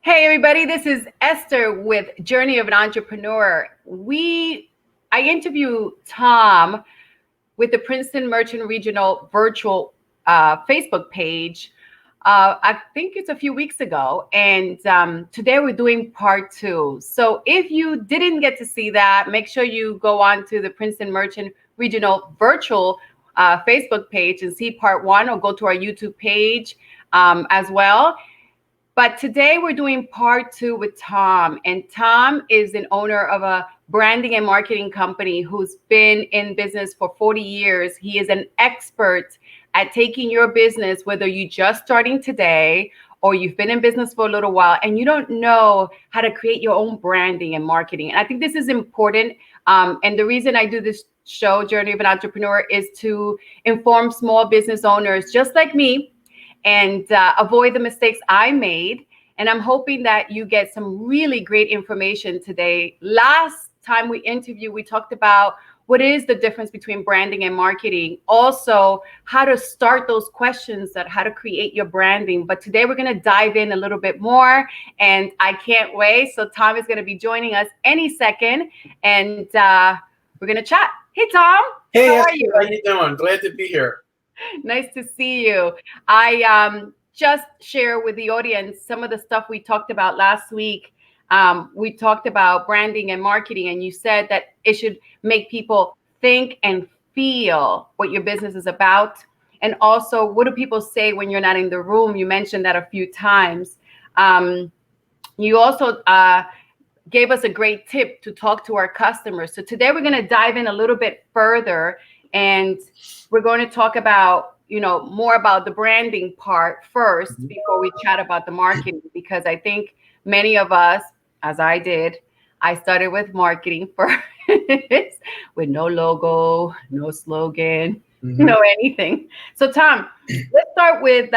Hey everybody, this is Esther with Journey of an Entrepreneur. I interview Tom with the Princeton Merchant Regional virtual Facebook page. I think it's a few weeks ago, and today we're doing part two. So if you didn't get to see that, make sure you go on to the Princeton Merchant Regional virtual Facebook page and see part one, or go to our YouTube page as well. But today we're doing part two with Tom. And Tom is an owner of a branding and marketing company who's been in business for 40 years. He is an expert at taking your business, whether you're just starting today or you've been in business for a little while and you don't know how to create your own branding and marketing. And I think this is important. And the reason I do this show, Journey of an Entrepreneur, is to inform small business owners just like me and avoid the mistakes I made. And I'm hoping that you get some really great information today. Last time we interviewed, we talked about what is the difference between branding and marketing. Also, how to start those questions, that how to create your branding. But today we're going to dive in a little bit more, and I can't wait. So Tom is going to be joining us any second, and we're going to chat. Hey, Tom. Hey, how Esther, are you? how you doing? Glad to be here. Nice to see you. I just share with the audience some of the stuff we talked about last week. We talked about branding and marketing, and you said that it should make people think and feel what your business is about. And also, what do people say when you're not in the room? You mentioned that a few times. You also gave us a great tip to talk to our customers. So today we're going to dive in a little bit further, and we're going to talk about, more about the branding part first before we chat about the marketing, because I think many of us, as I did, I started with marketing first with no logo, no slogan, no anything. So Tom, let's start with,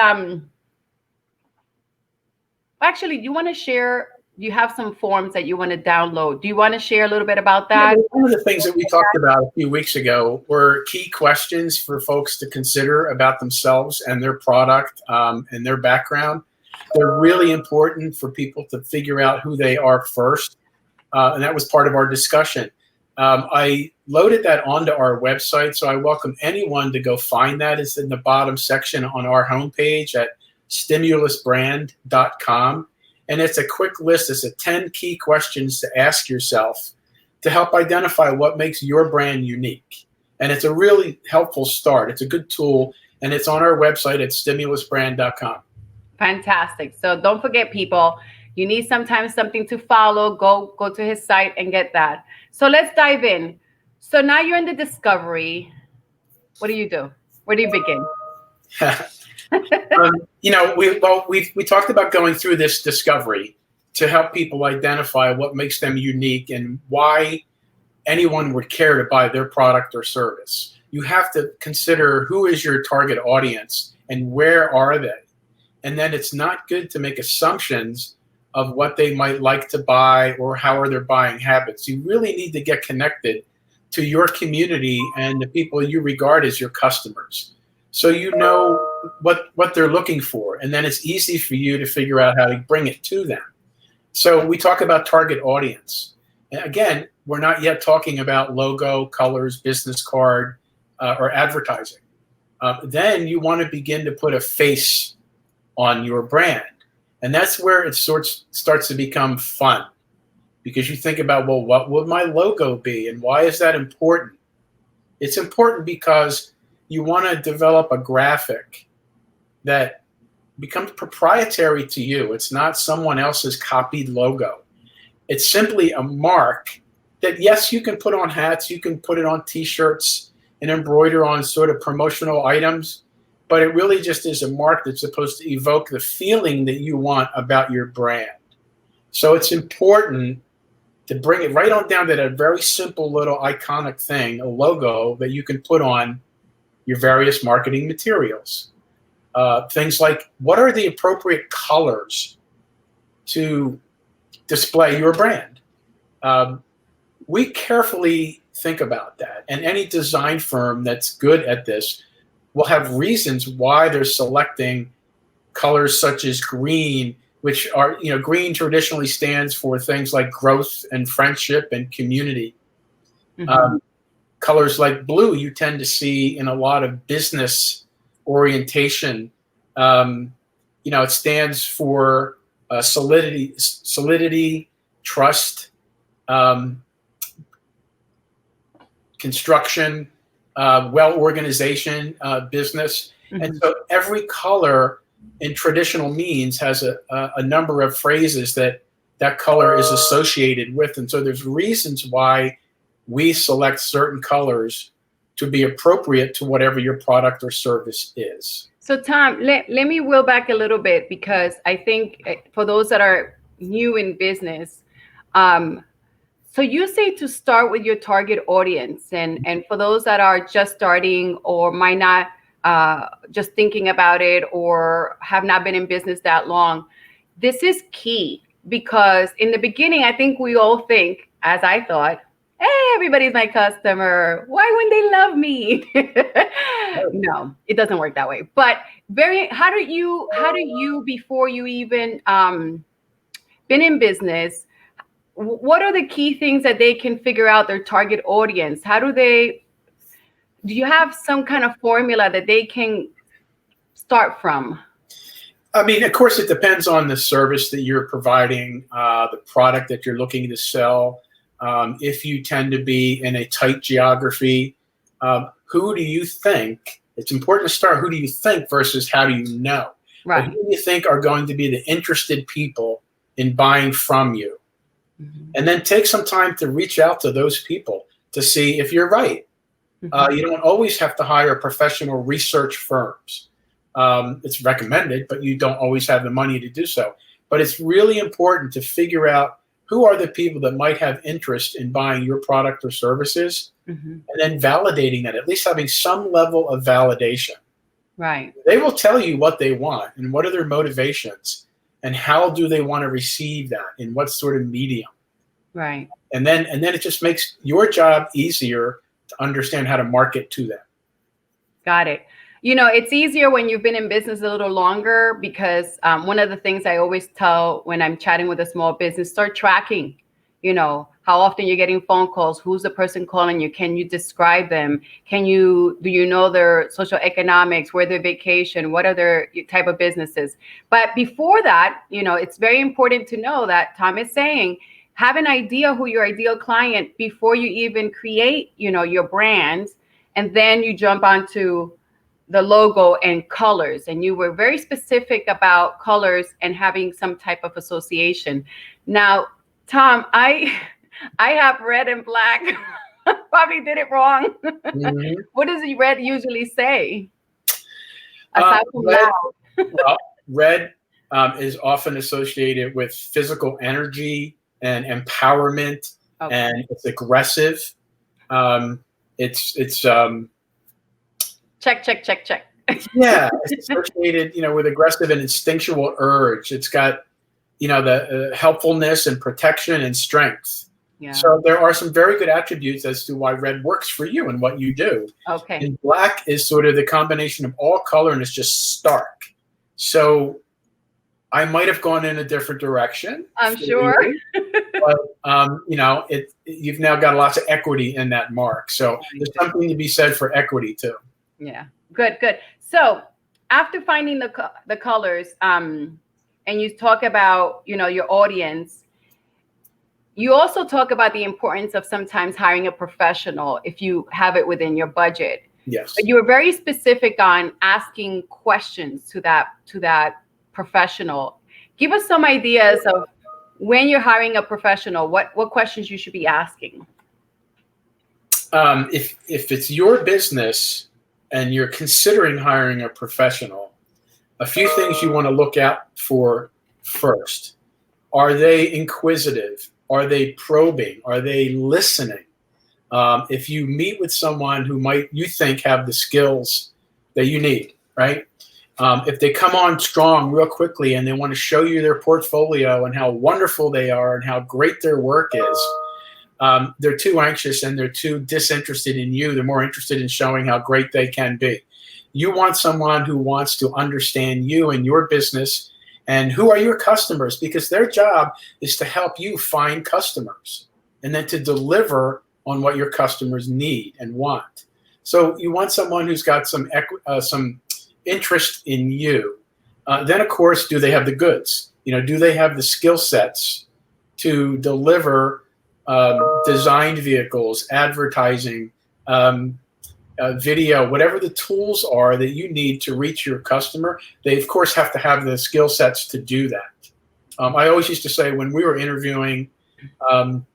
actually, do you want to share? You have some forms that you want to download. Do you want to share a little bit about that? One of the things that we talked about a few weeks ago were key questions for folks to consider about themselves and their product and their background. They're really important for people to figure out who they are first. And that was part of our discussion. I loaded that onto our website, so I welcome anyone to go find that. It's in the bottom section on our homepage at stimulusbrand.com. And it's a quick list. It's 10 key questions to ask yourself to help identify what makes your brand unique. And it's a really helpful start. It's a good tool, and it's on our website at stimulusbrand.com. Fantastic. So don't forget, people, you need sometimes something to follow. Go to his site and get that. So let's dive in. So now you're in the discovery. What do you do? Where do you begin? We talked about going through this discovery to help people identify what makes them unique and why anyone would care to buy their product or service. You have to consider who is your target audience and where are they. And then it's not good to make assumptions of what they might like to buy or how are their buying habits. You really need to get connected to your community and the people you regard as your customers, so you know what they're looking for, and then it's easy for you to figure out how to bring it to them. So we talk about target audience. And again, we're not yet talking about logo, colors, business card, or advertising. Then you want to begin to put a face on your brand. And that's where it starts to become fun, because you think about, well, what would my logo be, and why is that important? It's important because you want to develop a graphic that becomes proprietary to you. It's not someone else's copied logo. It's simply a mark that, yes, you can put on hats, you can put it on T-shirts and embroider on sort of promotional items, but it really just is a mark that's supposed to evoke the feeling that you want about your brand. So it's important to bring it right on down to that very simple little iconic thing, a logo that you can put on your various marketing materials. Things like, what are the appropriate colors to display your brand? We carefully think about that. And any design firm that's good at this will have reasons why they're selecting colors such as green which are, green traditionally stands for things like growth and friendship and community. Mm-hmm. Colors like blue you tend to see in a lot of business orientation. It stands for solidity, trust, construction, organization, business. Mm-hmm. And so every color in traditional means has a number of phrases that color is associated with. And so there's reasons why we select certain colors to be appropriate to whatever your product or service is. So Tom, let me wheel back a little bit, because I think for those that are new in business, so you say to start with your target audience, and for those that are just starting or might not just thinking about it or have not been in business that long, this is key, because in the beginning, I think we all think, as I thought, hey, everybody's my customer. Why wouldn't they love me? No, it doesn't work that way. But how do you before you even been in business, what are the key things that they can figure out their target audience? Do you have some kind of formula that they can start from? I mean, of course, it depends on the service that you're providing, the product that you're looking to sell. If you tend to be in a tight geography, who do you think? It's important to start, who do you think versus how do you know? Right. But who do you think are going to be the interested people in buying from you? Mm-hmm. And then take some time to reach out to those people to see if you're right. Mm-hmm. You don't always have to hire professional research firms. It's recommended, but you don't always have the money to do so. But it's really important to figure out who are the people that might have interest in buying your product or services, mm-hmm. and then validating that, at least having some level of validation. Right. They will tell you what they want and what are their motivations and how do they want to receive that, in what sort of medium. Right. And then it just makes your job easier to understand how to market to them. Got it. It's easier when you've been in business a little longer, because one of the things I always tell when I'm chatting with a small business, start tracking, how often you're getting phone calls, who's the person calling you, can you describe them, do you know their social economics, where they vacation, what are their type of businesses. But before that, it's very important to know that Tom is saying, have an idea who your ideal client before you even create, your brand, and then you jump onto the logo and colors. And you were very specific about colors and having some type of association. Now, Tom, I have red and black. Probably did it wrong. Mm-hmm. What does red usually say? Aside from loud. Well, red is often associated with physical energy and empowerment, okay. And it's aggressive. It's check. Yeah, it's associated, with aggressive and instinctual urge. It's got, the helpfulness and protection and strength. Yeah. So there are some very good attributes as to why red works for you and what you do. Okay. And black is sort of the combination of all color, and it's just stark. So I might have gone in a different direction. I'm sure. But, you've now got lots of equity in that mark. So there's something to be said for equity too. Yeah. Good. So after finding the colors, and you talk about, your audience, you also talk about the importance of sometimes hiring a professional if you have it within your budget. Yes. But you were very specific on asking questions to that professional. Give us some ideas of when you're hiring a professional, what questions you should be asking. If it's your business and you're considering hiring a professional, a few things you want to look out for first. Are they inquisitive? Are they probing? Are they listening? If you meet with someone who you think have the skills that you need, right? If they come on strong real quickly and they want to show you their portfolio and how wonderful they are and how great their work is, they're too anxious and they're too disinterested in you. They're more interested in showing how great they can be. You want someone who wants to understand you and your business And who are your customers? Because their job is to help you find customers and then to deliver on what your customers need and want. So you want someone who's got some interest in you. Then, of course, do they have the goods? Do they have the skill sets to deliver designed vehicles, advertising, video, whatever the tools are that you need to reach your customer? They, of course, have to have the skill sets to do that. I always used to say when we were interviewing, when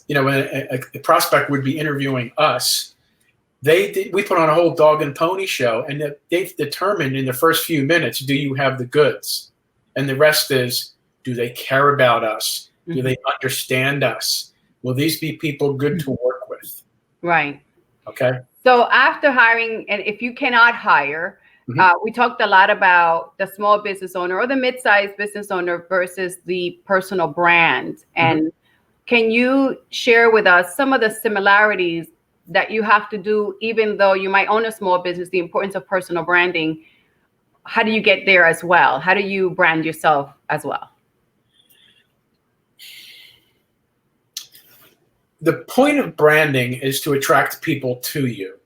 a prospect would be interviewing us, we put on a whole dog and pony show, and they've determined in the first few minutes, do you have the goods? And the rest is, do they care about us? Do they understand us? Will these be people good to work with? Right. Okay. So after hiring, and if you cannot hire, we talked a lot about the small business owner or the mid-sized business owner versus the personal brand. And can you share with us some of the similarities that you have to do, even though you might own a small business, the importance of personal branding? How do you get there as well? How do you brand yourself as well? The point of branding is to attract people to you,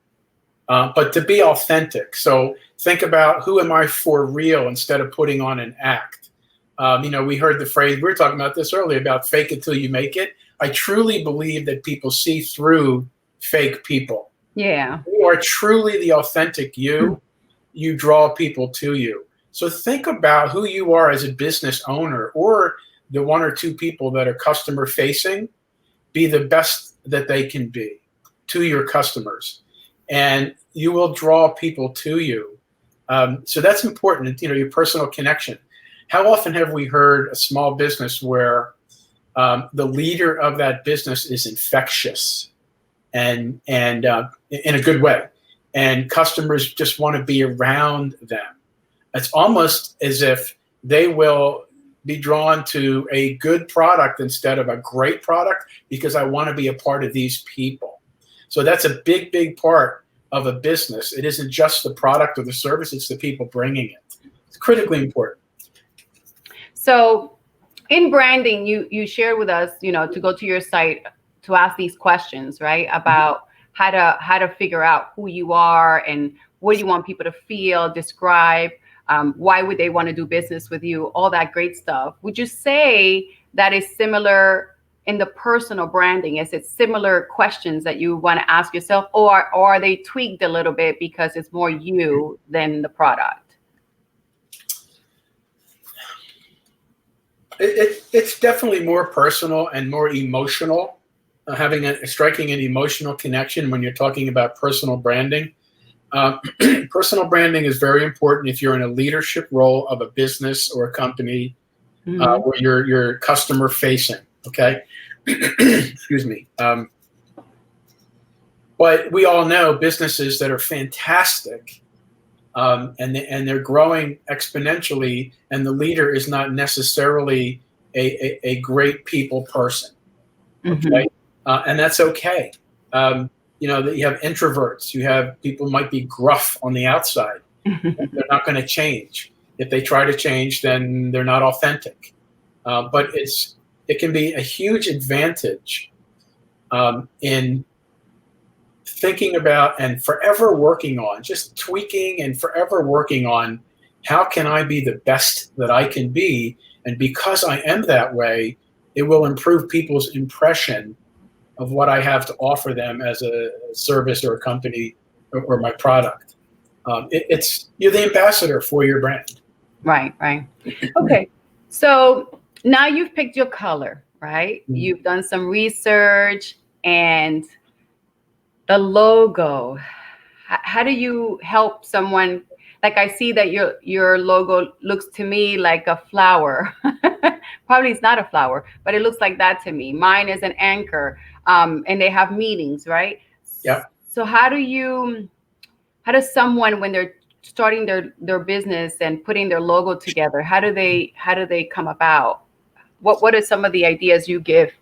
but to be authentic. So think about, who am I for real, instead of putting on an act. We heard the phrase, we were talking about this earlier, about fake it till you make it. I truly believe that people see through fake people. Yeah. You are truly the authentic you. You draw people to you. So think about who you are as a business owner, or the one or two people that are customer facing. Be the best that they can be to your customers, and you will draw people to you. So that's important, your personal connection. How often have we heard a small business where the leader of that business is infectious and in a good way, and customers just want to be around them? It's almost as if they will be drawn to a good product instead of a great product, because I want to be a part of these people. So that's a big, big part of a business. It isn't just the product or the service, it's the people bringing it. It's critically important. So in branding, you shared with us, to go to your site to ask these questions, right? About how to figure out who you are and what you want people to feel, describe. Why would they want to do business with you? All that great stuff. Would you say that is similar in the personal branding? Is it similar questions that you want to ask yourself, or are they tweaked a little bit because it's more you than the product? It's definitely more personal and more emotional, striking an emotional connection when you're talking about personal branding. Personal branding is very important if you're in a leadership role of a business or a company where you're customer facing. Okay. Excuse me. But we all know businesses that are fantastic and they're growing exponentially, and the leader is not necessarily a great people person. Okay. And that's okay. That you have introverts, you have people who might be gruff on the outside. They're not going to change. If they try to change, then they're not authentic. But it can be a huge advantage in thinking about and forever working on, just tweaking and forever working on, how can I be the best that I can be? And because I am that way, it will improve people's impression of what I have to offer them as a service or a company or my product. You're the ambassador for your brand. Right. Okay. So now you've picked your color, right? You've done some research, and the logo. How do you help someone? Like, I see that your logo looks to me like a flower. Probably it's not a flower, but it looks like that to me. Mine is an anchor, and they have meanings, right? Yeah. So how does someone, when they're starting their business and putting their logo together, how do they come about? What are some of the ideas you give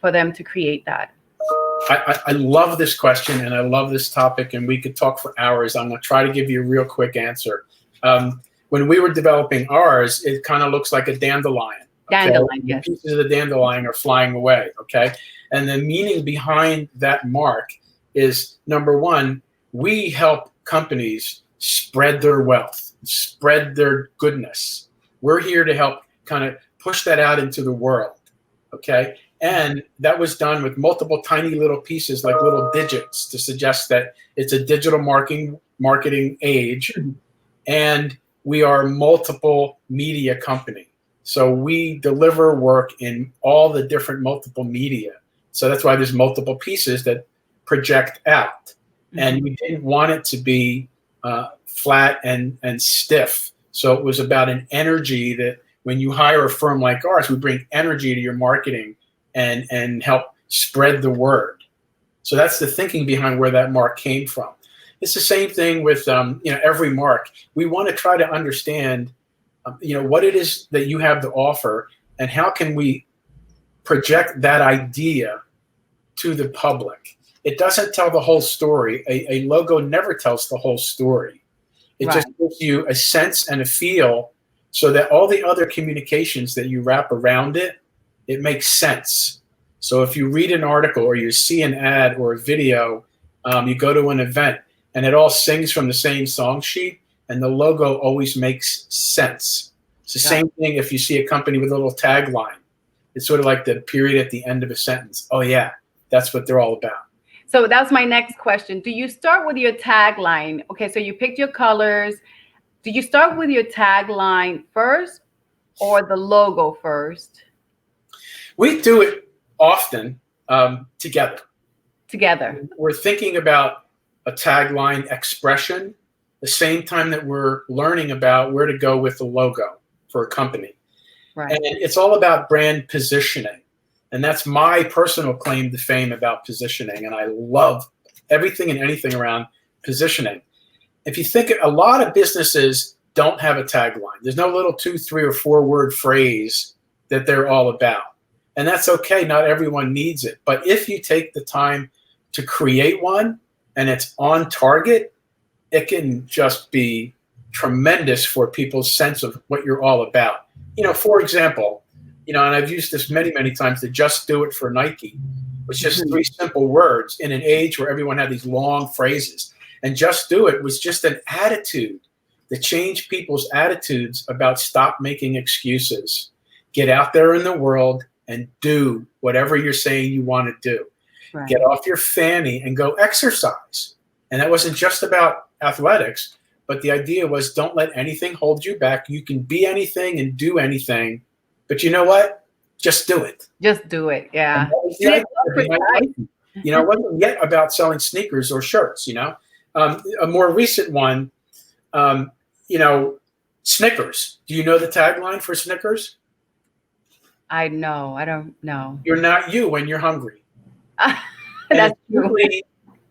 for them to create that? I love this question, and I love this topic, and we could talk for hours. I'm going to try to give you a real quick answer. when we were developing ours, it kind of looks like a dandelion. Dandelion, yes. The pieces of the dandelion are flying away, okay? And the meaning behind that mark is, number one, we help companies spread their wealth, spread their goodness. We're here to help kind of push that out into the world, okay? And that was done with multiple tiny little pieces, like little digits, to suggest that it's a digital marketing age, and we are a multiple media company. So we deliver work in all the different multiple media. So that's why there's multiple pieces that project out. And we didn't want it to be flat and stiff. So it was about an energy that when you hire a firm like ours, we bring energy to your marketing and help spread the word. So that's the thinking behind where that mark came from. It's the same thing with every mark. We want to try to understand what it is that you have to offer, and how can we project that idea to the public. It doesn't tell the whole story. A logo never tells the whole story. It just gives you a sense and a feel, so that all the other communications that you wrap around it, it makes sense. So if you read an article or you see an ad or a video, you go to an event and it all sings from the same song sheet, and the logo always makes sense. It's the same thing if you see a company with a little tagline. It's sort of like the period at the end of a sentence. Oh yeah, that's what they're all about. So that's my next question. Do you start with your tagline? Okay, so you picked your colors. Do you start with your tagline first or the logo first? We do it often together. Together. We're thinking about a tagline expression the same time that we're learning about where to go with the logo for a company. Right. And it's all about brand positioning. And that's my personal claim to fame about positioning. And I love everything and anything around positioning. If you think, a lot of businesses don't have a tagline. There's no little 2, 3, or 4 word phrase that they're all about. And that's okay. Not everyone needs it. But if you take the time to create one and it's on target, it can just be tremendous for people's sense of what you're all about. For example, and I've used this many, many times, the "just do it" for Nike. It's just 3 simple words in an age where everyone had these long phrases. And "just do it" was just an attitude that changed people's attitudes about stop making excuses. Get out there in the world and do whatever you're saying you want to do. Right. Get off your fanny and go exercise. And that wasn't just about athletics, but the idea was, don't let anything hold you back. You can be anything and do anything, but you know what? Just do it. Just do it. Yeah. It wasn't yet about selling sneakers or shirts. A more recent one, Snickers. Do you know the tagline for Snickers? I know. I don't know. You're not you when you're hungry. That's true.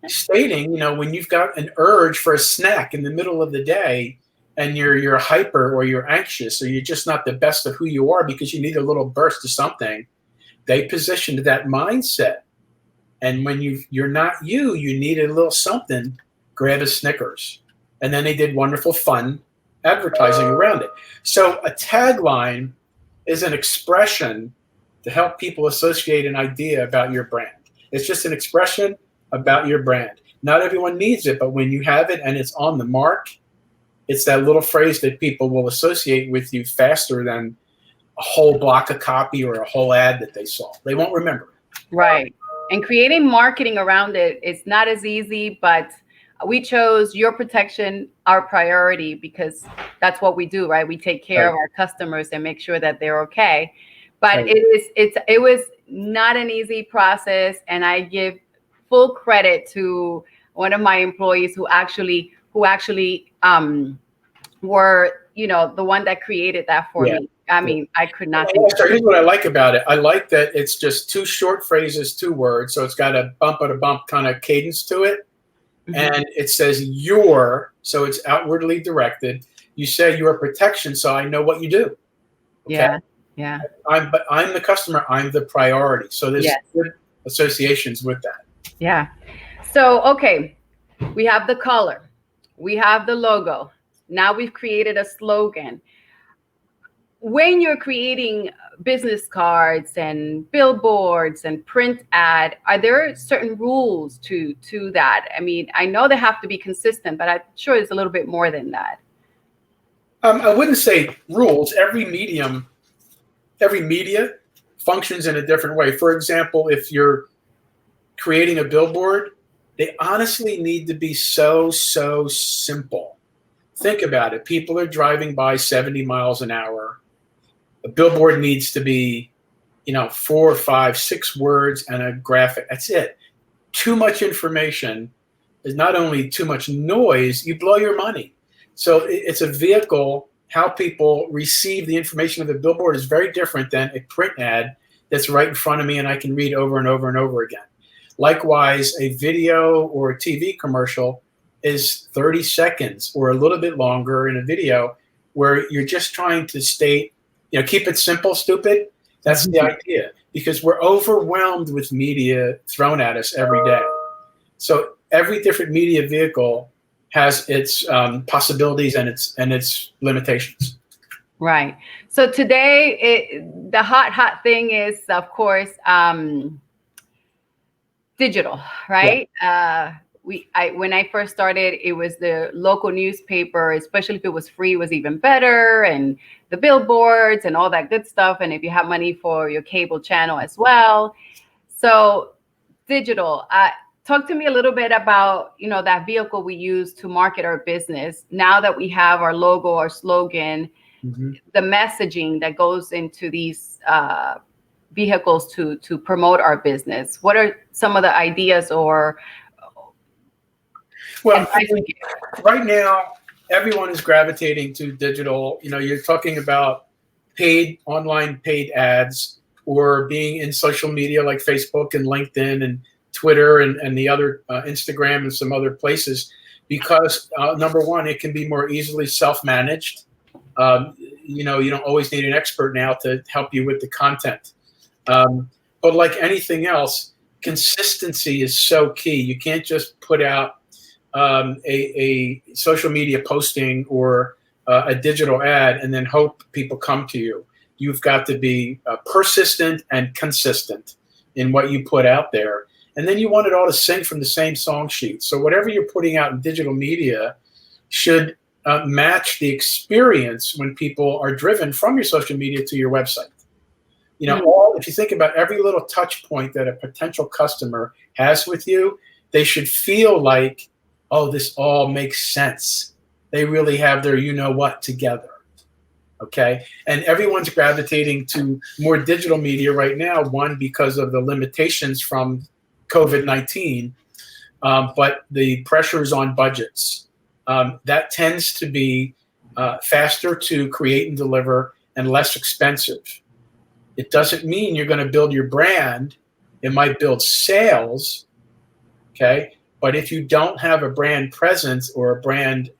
Stating, when you've got an urge for a snack in the middle of the day, and you're hyper or you're anxious or you're just not the best of who you are because you need a little burst of something, they positioned that mindset. And when you're not you need a little something, grab a Snickers. And then they did wonderful, fun advertising around it. So a tagline is an expression to help people associate an idea about your brand. It's just an expression about your brand. Not everyone needs it, but when you have it and it's on the mark, it's that little phrase that people will associate with you faster than a whole block of copy or a whole ad that they saw. They won't remember it. Right. And creating marketing around it, it's not as easy, but we chose your protection, our priority, because that's what we do, right? We take care of our customers and make sure that they're okay. But it was not an easy process, and I give full credit to one of my employees who actually were, the one that created that for me. I mean, I could not. Here's what I like about it. I like that it's just 2 short phrases, 2 words. So it's got a bump kind of cadence to it. Mm-hmm. And it says your, so it's outwardly directed. You say your protection, so I know what you do. Okay? Yeah. But I'm the customer. I'm the priority. So there's good associations with that. Yeah. So, okay. We have the color. We have the logo. Now we've created a slogan. When you're creating business cards and billboards and print ad, are there certain rules to that? I mean, I know they have to be consistent, but I'm sure it's a little bit more than that. I wouldn't say rules. Every media functions in a different way. For example, if you're creating a billboard, they honestly need to be so simple. Think about it. People are driving by 70 miles an hour. A billboard needs to be, 4, 5, 6 words and a graphic. That's it. Too much information is not only too much noise, you blow your money. So it's a vehicle. How people receive the information of the billboard is very different than a print ad that's right in front of me and I can read over and over and over again. Likewise, a video or a TV commercial is 30 seconds or a little bit longer in a video where you're just trying to state, keep it simple, stupid. That's the idea, because we're overwhelmed with media thrown at us every day. So every different media vehicle has its possibilities and its limitations. Right. So today, the hot thing is, of course, digital, right? Yeah. When I first started, it was the local newspaper, especially if it was free, was even better, and the billboards and all that good stuff. And if you have money for your cable channel as well. So digital, talk to me a little bit about, that vehicle we use to market our business. Now that we have our logo, our slogan, the messaging that goes into these vehicles to promote our business. What are some of the ideas or right now, everyone is gravitating to digital. You're talking about online paid ads, or being in social media like Facebook and LinkedIn and Twitter and the other Instagram and some other places, because number one, it can be more easily self-managed. You don't always need an expert now to help you with the content. But like anything else, consistency is so key. You can't just put out a social media posting or a digital ad and then hope people come to you. You've got to be persistent and consistent in what you put out there. And then you want it all to sing from the same song sheet. So whatever you're putting out in digital media should match the experience when people are driven from your social media to your website. If you think about every little touch point that a potential customer has with you, they should feel like, oh, this all makes sense. They really have their you-know-what together, okay? And everyone's gravitating to more digital media right now, one, because of the limitations from COVID-19, but the pressures on budgets. That tends to be faster to create and deliver and less expensive. It doesn't mean you're going to build your brand. It might build sales, okay? But if you don't have a brand presence or a brand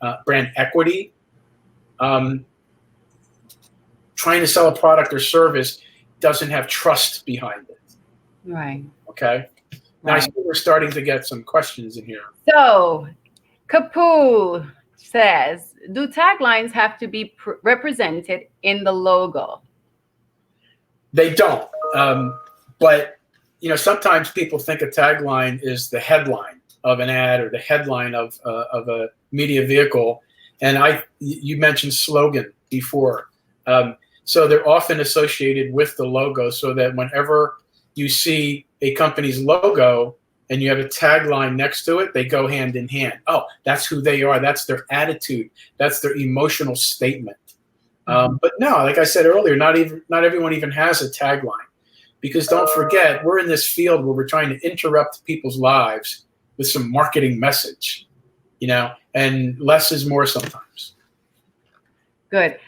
equity, trying to sell a product or service doesn't have trust behind it. Right. Okay. Now I see we're starting to get some questions in here. So, Kapu says, do taglines have to be represented in the logo? They don't. But sometimes people think a tagline is the headline of an ad or the headline of a media vehicle. And you mentioned slogan before. So they're often associated with the logo, so that whenever you see a company's logo and you have a tagline next to it, they go hand in hand. Oh, that's who they are. That's their attitude. That's their emotional statement. But no, like I said earlier, not everyone even has a tagline, because don't forget, we're in this field where we're trying to interrupt people's lives with some marketing message, and less is more sometimes. Good.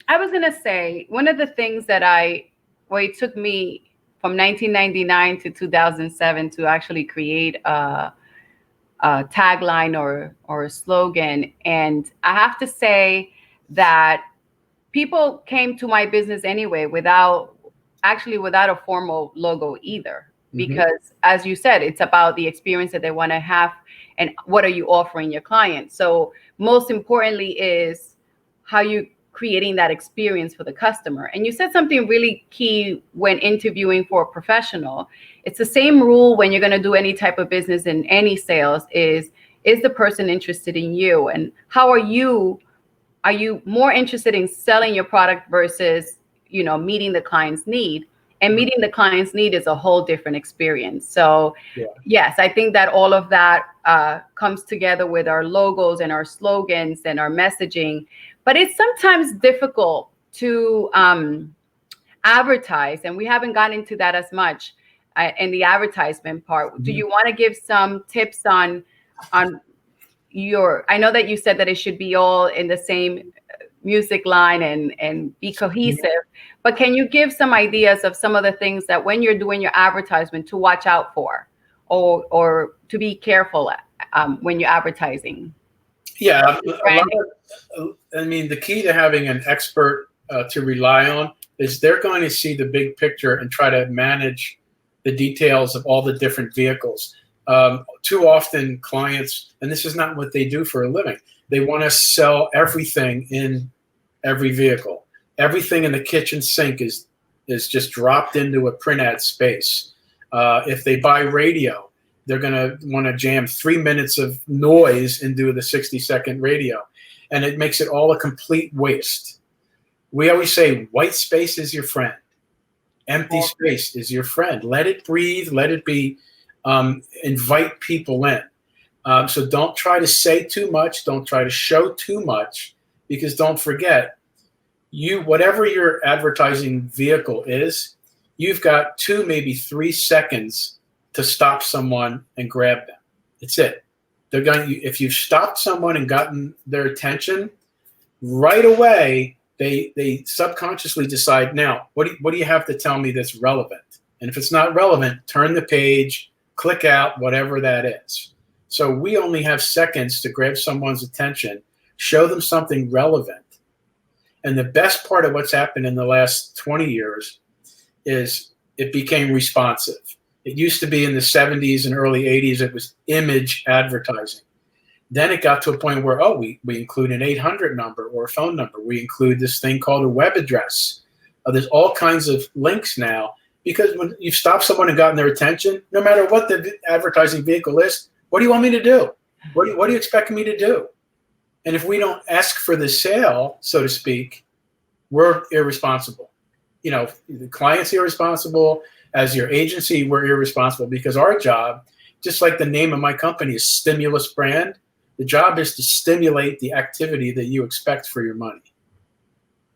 I was going to say, one of the things that it took me from 1999 to 2007 to actually create a tagline or a slogan. And I have to say that people came to my business anyway without a formal logo either. because as you said, it's about the experience that they want to have and what are you offering your clients. So most importantly is how you creating that experience for the customer. And you said something really key when interviewing for a professional. It's the same rule when you're going to do any type of business in any sales is the person interested in you? And how are you more interested in selling your product versus, meeting the client's need? And meeting the client's need is a whole different experience. So yes, I think that all of that comes together with our logos and our slogans and our messaging. But it's sometimes difficult to advertise, and we haven't gotten into that as much in the advertisement part. Do you want to give some tips on I know that you said that it should be all in the same music line and be cohesive, but can you give some ideas of some of the things that when you're doing your advertisement to watch out for or to be careful when you're advertising? Yeah, the key to having an expert to rely on is they're going to see the big picture and try to manage the details of all the different vehicles. Too often clients, and this is not what they do for a living, they want to sell everything in every vehicle. Everything in the kitchen sink is just dropped into a print ad space. If they buy radio, they're going to want to jam 3 minutes of noise into the 60-second radio. And it makes it all a complete waste. We always say white space is your friend. Empty space is your friend. Let it breathe. Let it be. Invite people in. So don't try to say too much. Don't try to show too much, because don't forget, whatever your advertising vehicle is, you've got 2, maybe 3 seconds to stop someone and grab them. That's it. If you've stopped someone and gotten their attention, right away they subconsciously decide, now what do you have to tell me that's relevant? And if it's not relevant, turn the page, click out, whatever that is. So we only have seconds to grab someone's attention, show them something relevant. And the best part of what's happened in the last 20 years is it became responsive. It used to be in the 70s and early 80s, it was image advertising. Then it got to a point where, we include an 800 number or a phone number. We include this thing called a web address. There's all kinds of links now, because when you've stopped someone and gotten their attention, no matter what the advertising vehicle is, what do you want me to do? What do you expect me to do? And if we don't ask for the sale, so to speak, we're irresponsible. The client's irresponsible. As your agency, we're irresponsible, because our job, just like the name of my company is Stimulus Brand, the job is to stimulate the activity that you expect for your money.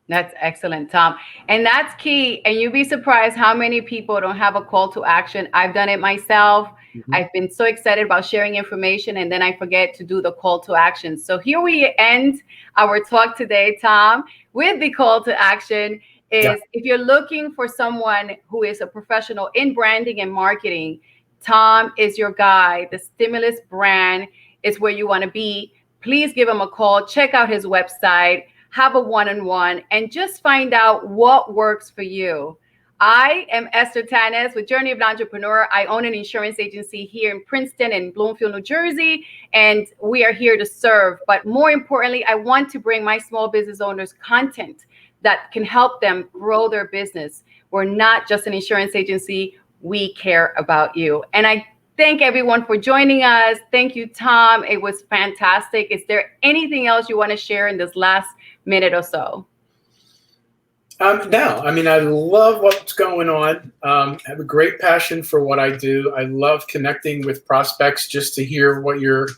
That's excellent, Tom. And that's key. And you'd be surprised how many people don't have a call to action. I've done it myself. I've been so excited about sharing information, and then I forget to do the call to action. So here we end our talk today, Tom, with the call to action is if you're looking for someone who is a professional in branding and marketing, Tom is your guy. The Stimulus Brand is where you want to be. Please give him a call. Check out his website. Have a one-on-one and just find out what works for you. I am Esther Tanez with Journey of an Entrepreneur. I own an insurance agency here in Princeton and Bloomfield, New Jersey, and we are here to serve. But more importantly, I want to bring my small business owners content that can help them grow their business. We're not just an insurance agency. We care about you. And I thank everyone for joining us. Thank you, Tom. It was fantastic. Is there anything else you want to share in this last minute or so? No, I love what's going on. I have a great passion for what I do. I love connecting with prospects just to hear what your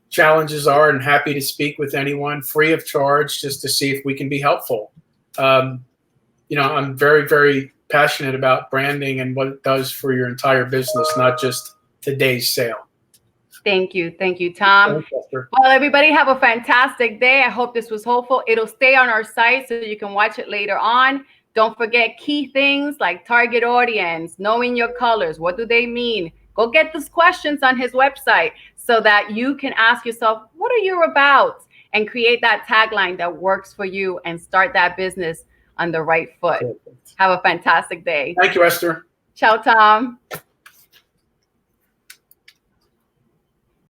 challenges are, and happy to speak with anyone free of charge just to see if we can be helpful. I'm very, very passionate about branding and what it does for your entire business, not just today's sale. Thank you. Thank you, Tom. Well, everybody have a fantastic day. I hope this was helpful. It'll stay on our site so you can watch it later on. Don't forget key things like target audience, knowing your colors. What do they mean? Go get those questions on his website so that you can ask yourself, what are you about? And create that tagline that works for you and start that business on the right foot. Have a fantastic day. Thank you, Esther. Ciao, Tom.